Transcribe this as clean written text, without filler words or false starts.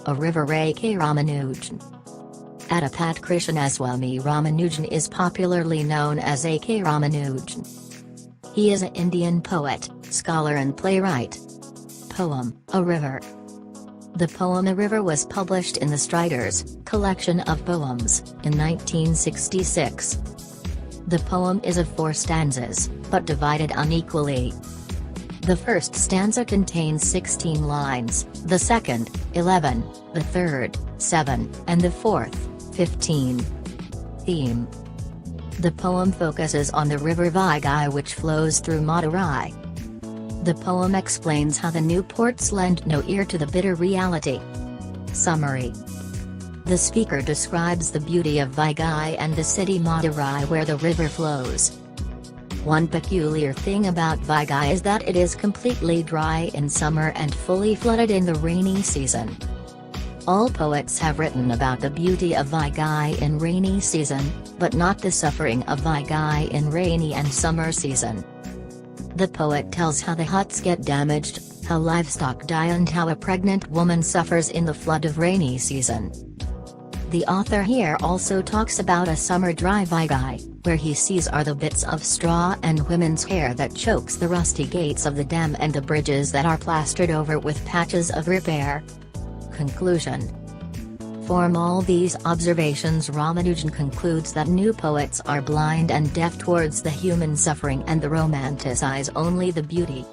a river. A.K Ramanujan. Adapat Krishnaswamy Ramanujan is popularly known as A.K Ramanujan. He is an Indian poet, scholar and playwright. Poem, A River. The poem A River was published in the Striders collection of poems in 1966. The poem is of 4 stanzas, but divided unequally. The first stanza contains 16 lines, the second, 11, the third, 7, and the fourth, 15. Theme. The poem focuses on the river Vaigai which flows through Madurai. The poem explains how the new ports lend no ear to the bitter reality. Summary. The speaker describes the beauty of Vaigai and the city Madurai where the river flows. One peculiar thing about Vaigai is that it is completely dry in summer and fully flooded in the rainy season. All poets have written about the beauty of Vaigai in rainy season, but not the suffering of Vaigai in rainy and summer season. The poet tells how the huts get damaged, how livestock die and how a pregnant woman suffers in the flood of rainy season. The author here also talks about a summer dry Vaigai, where he sees are the bits of straw and women's hair that chokes the rusty gates of the dam and the bridges that are plastered over with patches of repair. Conclusion. From all these observations Ramanujan concludes that new poets are blind and deaf towards the human suffering and they romanticize only the beauty.